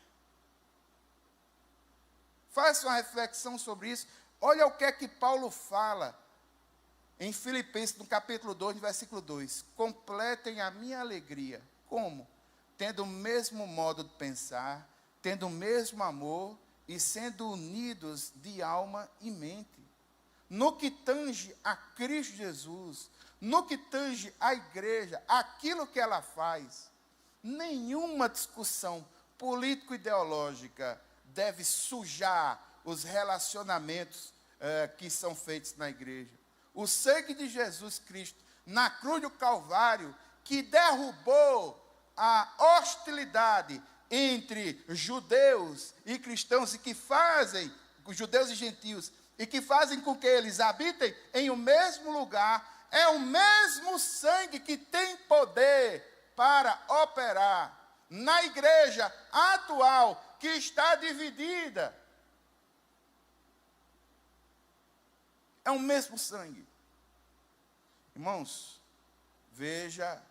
Faça uma reflexão sobre isso. Olha o que é que Paulo fala em Filipenses, no capítulo 2, no versículo 2. Completem a minha alegria. Como? Tendo o mesmo modo de pensar, tendo o mesmo amor e sendo unidos de alma e mente. No que tange a Cristo Jesus, no que tange a igreja, aquilo que ela faz, nenhuma discussão político-ideológica deve sujar os relacionamentos que são feitos na igreja. O sangue de Jesus Cristo, na cruz do Calvário, que derrubou a hostilidade entre judeus e cristãos, e que fazem, judeus e gentios, e que fazem com que eles habitem em o mesmo lugar, é o mesmo sangue que tem poder para operar na igreja atual, que está dividida. É o mesmo sangue. Irmãos, veja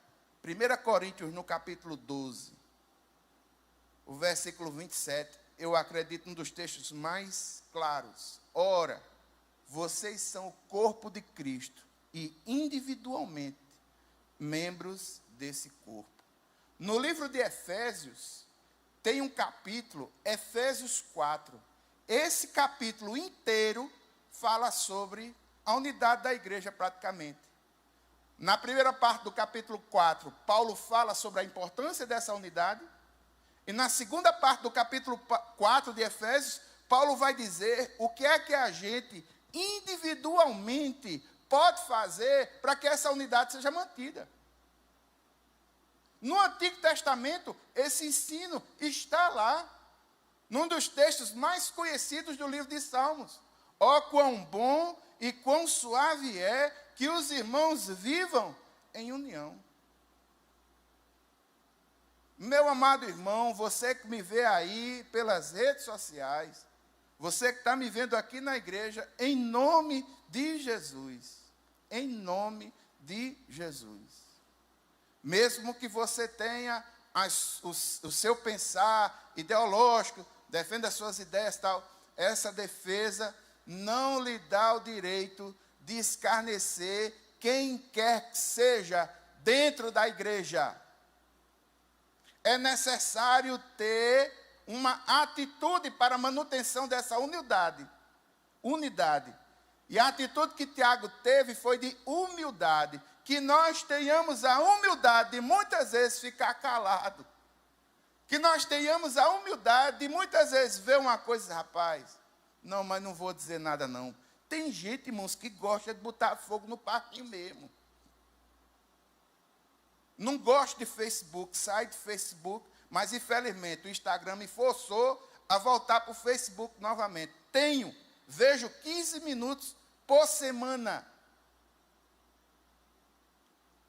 1 Coríntios no capítulo 12, o versículo 27, eu acredito um dos textos mais claros. Ora, vocês são o corpo de Cristo e individualmente membros desse corpo. No livro de Efésios, tem um capítulo, Efésios 4. Esse capítulo inteiro fala sobre a unidade da igreja praticamente. Na primeira parte do capítulo 4, Paulo fala sobre a importância dessa unidade. E na segunda parte do capítulo 4 de Efésios, Paulo vai dizer o que é que a gente individualmente pode fazer para que essa unidade seja mantida. No Antigo Testamento, esse ensino está lá, num dos textos mais conhecidos do livro de Salmos. Ó, quão bom e quão suave é que os irmãos vivam em união. Meu amado irmão, você que me vê aí pelas redes sociais, você que está me vendo aqui na igreja, em nome de Jesus, em nome de Jesus. Mesmo que você tenha o seu pensar ideológico, defenda as suas ideias e tal, essa defesa não lhe dá o direito de escarnecer quem quer que seja dentro da igreja. É necessário ter uma atitude para a manutenção dessa unidade. E a atitude que Tiago teve foi de humildade. Que nós tenhamos a humildade de muitas vezes ficar calado. Que nós tenhamos a humildade de muitas vezes ver uma coisa, rapaz, não, mas não vou dizer nada não. Tem gente, irmãos, que gosta de botar fogo no parquinho mesmo. Não gosto de Facebook, sai de Facebook, mas infelizmente o Instagram me forçou a voltar para o Facebook novamente. Vejo 15 minutos por semana.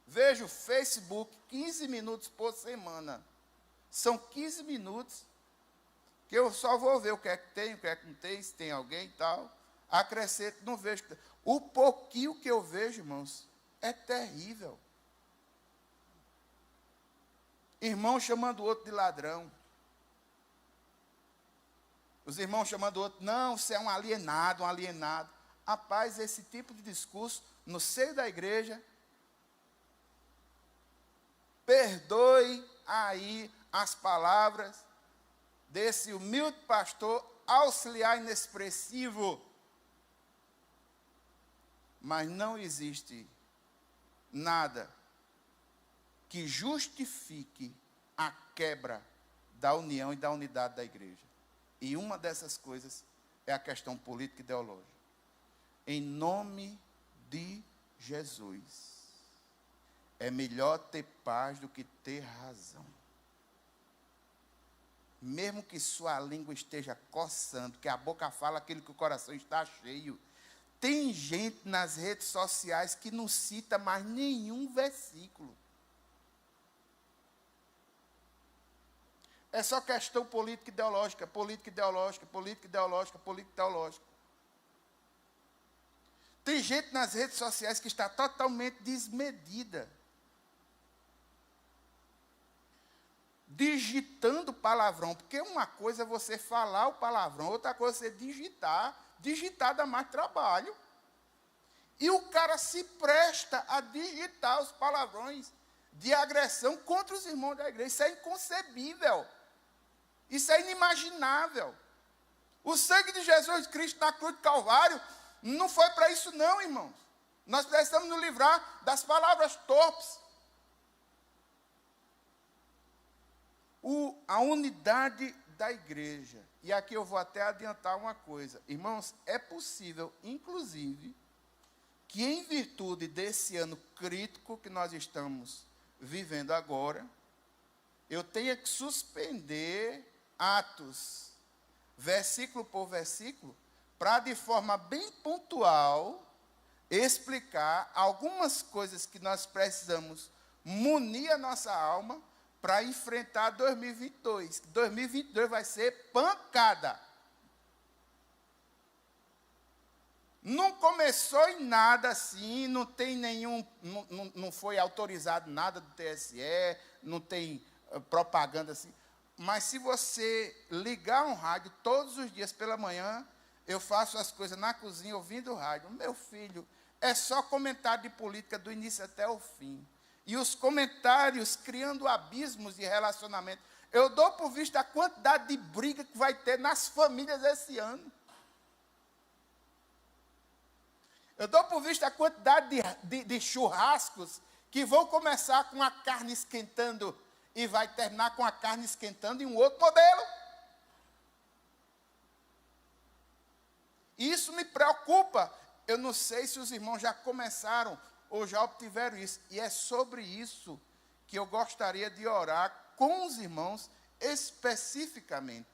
Vejo Facebook 15 minutos por semana. São 15 minutos que eu só vou ver o que é que tem, o que é que não tem, se tem alguém e tal. Acrescento, não vejo. O pouquinho que eu vejo, irmãos, é terrível. Irmão chamando o outro de ladrão. Os irmãos chamando o outro, não, você é um alienado, um alienado. Rapaz, esse tipo de discurso no seio da igreja, perdoe aí as palavras desse humilde pastor auxiliar inexpressivo. Mas não existe nada que justifique a quebra da união e da unidade da igreja. E uma dessas coisas é a questão política e ideológica. Em nome de Jesus, é melhor ter paz do que ter razão. mesmo que sua língua esteja coçando, que a boca fala aquilo que o coração está cheio. Tem gente nas redes sociais que não cita mais nenhum versículo. É só questão política ideológica, política ideológica, política ideológica, política ideológica. Tem gente nas redes sociais que está totalmente desmedida. Digitando palavrão, porque uma coisa é você falar o palavrão, outra coisa é você digitar. Digitar dá mais trabalho. E o cara se presta a digitar os palavrões de agressão contra os irmãos da igreja. Isso é inconcebível. Isso é inimaginável. O sangue de Jesus Cristo na cruz do Calvário não foi para isso não, irmãos. Nós precisamos nos livrar das palavras torpes. A unidade da igreja. E aqui eu vou até adiantar uma coisa. Irmãos, é possível, inclusive, que em virtude desse ano crítico que nós estamos vivendo agora, eu tenha que suspender Atos, versículo por versículo, para de forma bem pontual explicar algumas coisas que nós precisamos munir a nossa alma para enfrentar 2022. 2022 vai ser pancada. Não começou em nada assim, não tem nenhum, não foi autorizado nada do TSE, não tem propaganda assim. Mas se você ligar um rádio todos os dias pela manhã, eu faço as coisas na cozinha ouvindo o rádio. Meu filho, é só comentário de política do início até o fim. E os comentários criando abismos de relacionamento. Eu dou por vista a quantidade de briga que vai ter nas famílias esse ano. Eu dou por vista a quantidade de churrascos que vão começar com a carne esquentando e vai terminar com a carne esquentando em um outro modelo. Isso me preocupa. Eu não sei se os irmãos já começaram ou já obtiveram isso. E é sobre isso que eu gostaria de orar com os irmãos especificamente.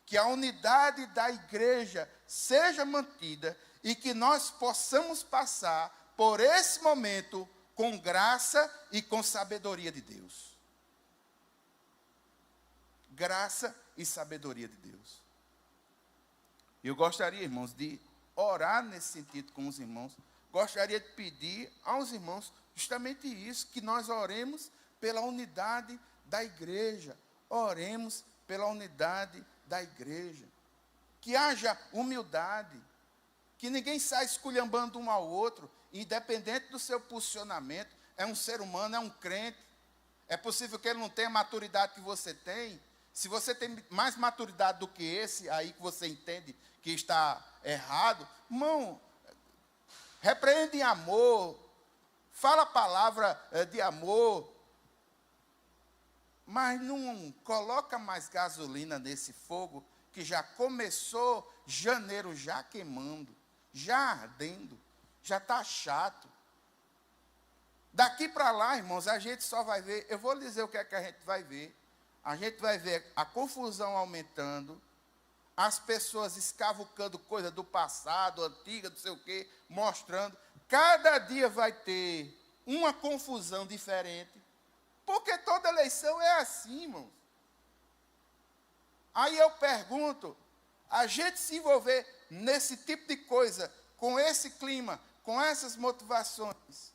Que a unidade da igreja seja mantida e que nós possamos passar por esse momento com graça e com sabedoria de Deus. Graça e sabedoria de Deus. Eu gostaria, irmãos, de orar nesse sentido com os irmãos. Gostaria de pedir aos irmãos justamente isso, que nós oremos pela unidade da igreja. Oremos pela unidade da igreja. Que haja humildade. Que ninguém saia esculhambando um ao outro, independente do seu posicionamento. É um ser humano, é um crente. É possível que ele não tenha a maturidade que você tem. Se você tem mais maturidade do que esse, aí que você entende que está errado, irmão, repreende em amor, fala a palavra de amor, mas não coloca mais gasolina nesse fogo que já começou janeiro já queimando, já ardendo, já está chato. Daqui para lá, irmãos, a gente só vai ver, eu vou lhe dizer o que é que a gente vai ver. A gente vai ver a confusão aumentando, as pessoas escavucando coisa do passado, antiga, não sei o quê, mostrando. Cada dia vai ter uma confusão diferente, porque toda eleição é assim, irmãos. Aí eu pergunto, a gente se envolver nesse tipo de coisa, com esse clima, com essas motivações,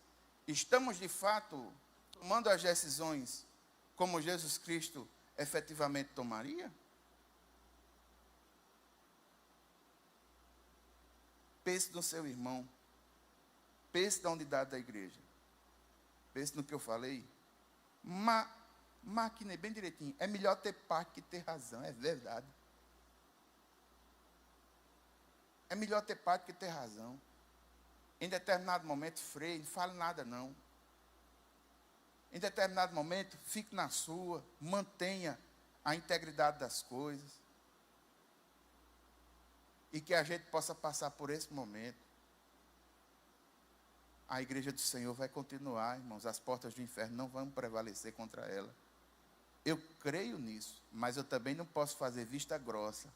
estamos de fato tomando as decisões como Jesus Cristo efetivamente tomaria? Pense no seu irmão. Pense na unidade da igreja. Pense no que eu falei. Maquinei bem direitinho. É melhor ter parte que ter razão, é verdade. É melhor ter parte que ter razão. Em determinado momento, freie, não fale nada não. Em determinado momento, fique na sua, mantenha a integridade das coisas. E que a gente possa passar por esse momento. A igreja do Senhor vai continuar, irmãos. As portas do inferno não vão prevalecer contra ela. Eu creio nisso, mas eu também não posso fazer vista grossa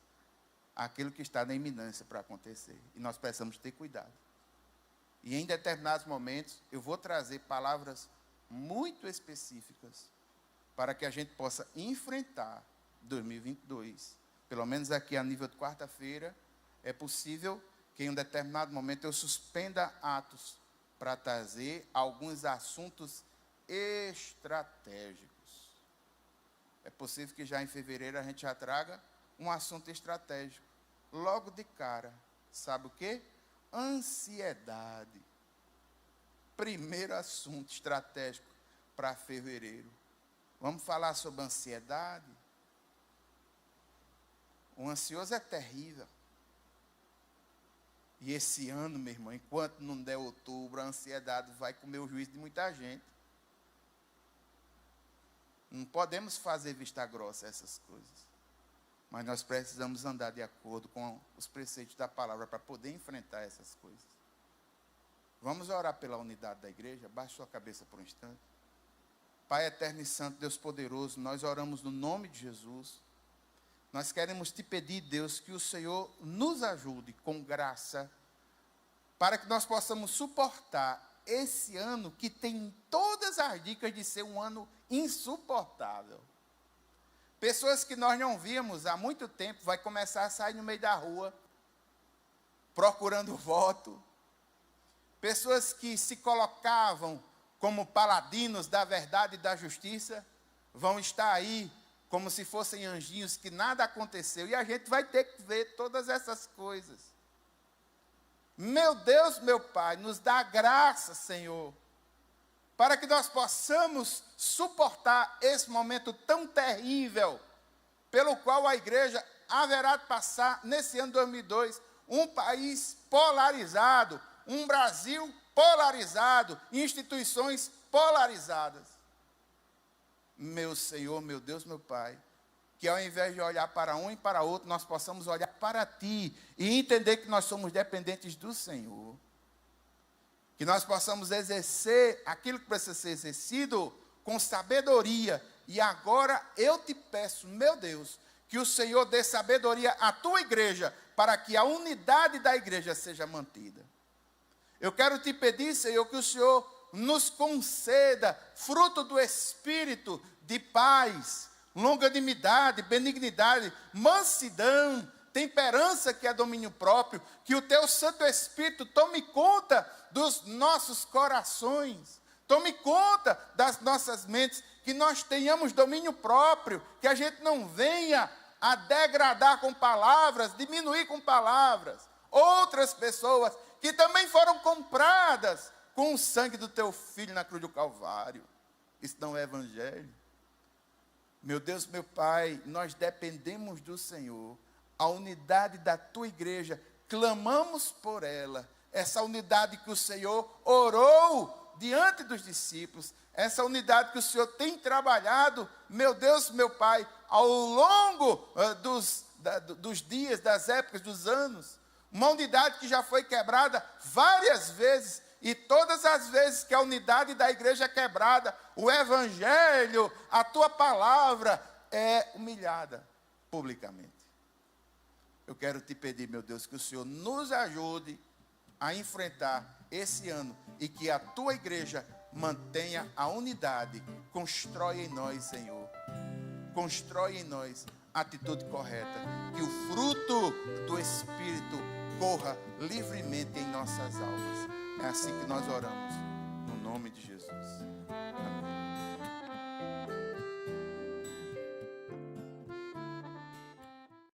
àquilo que está na iminência para acontecer. E nós precisamos ter cuidado. E em determinados momentos, eu vou trazer palavras muito específicas para que a gente possa enfrentar 2022. Pelo menos aqui a nível de quarta-feira, é possível que em um determinado momento eu suspenda atos para trazer alguns assuntos estratégicos. É possível que já em fevereiro a gente já traga um assunto estratégico. Logo de cara, sabe o quê? Ansiedade. Primeiro assunto estratégico para fevereiro. Vamos falar sobre ansiedade? O ansioso é terrível. E esse ano, meu irmão, enquanto não der outubro, a ansiedade vai comer o juízo de muita gente. Não podemos fazer vista grossa a essas coisas. Mas nós precisamos andar de acordo com os preceitos da palavra para poder enfrentar essas coisas. Vamos orar pela unidade da igreja? Baixe sua cabeça por um instante. Pai eterno e santo, Deus poderoso, nós oramos no nome de Jesus. Nós queremos te pedir, Deus, que o Senhor nos ajude com graça, para que nós possamos suportar esse ano que tem todas as dicas de ser um ano insuportável. Pessoas que nós não víamos há muito tempo vai começar a sair no meio da rua, procurando voto. Pessoas que se colocavam como paladinos da verdade e da justiça, vão estar aí como se fossem anjinhos, que nada aconteceu. E a gente vai ter que ver todas essas coisas. Meu Deus, meu Pai, nos dá graça, Senhor, para que nós possamos suportar esse momento tão terrível, pelo qual a igreja haverá de passar, nesse ano 2002, um país polarizado, um Brasil polarizado, instituições polarizadas. Meu Senhor, meu Deus, meu Pai, que ao invés de olhar para um e para outro, nós possamos olhar para Ti e entender que nós somos dependentes do Senhor. Que nós possamos exercer aquilo que precisa ser exercido com sabedoria. E agora eu te peço, meu Deus, que o Senhor dê sabedoria à Tua igreja, para que a unidade da igreja seja mantida. Eu quero te pedir, Senhor, que o Senhor nos conceda fruto do Espírito de paz, longanimidade, benignidade, mansidão, temperança, que é domínio próprio, que o Teu Santo Espírito tome conta dos nossos corações, tome conta das nossas mentes, que nós tenhamos domínio próprio, que a gente não venha a degradar com palavras, diminuir com palavras, outras pessoas que também foram compradas com o sangue do Teu Filho na cruz do Calvário. Isso não é evangelho. Meu Deus, meu Pai, nós dependemos do Senhor. A unidade da Tua igreja, clamamos por ela. Essa unidade que o Senhor orou diante dos discípulos. Essa unidade que o Senhor tem trabalhado, meu Deus, meu Pai, ao longo dos dias, das épocas, dos anos. Uma unidade que já foi quebrada várias vezes. E todas as vezes que a unidade da igreja é quebrada, o evangelho, a Tua palavra é humilhada publicamente. Eu quero te pedir, meu Deus, que o Senhor nos ajude a enfrentar esse ano e que a Tua igreja mantenha a unidade. Constrói em nós, Senhor. Constrói em nós a atitude correta. Que o fruto do Espírito corra livremente em nossas almas. É assim que nós oramos, no nome de Jesus.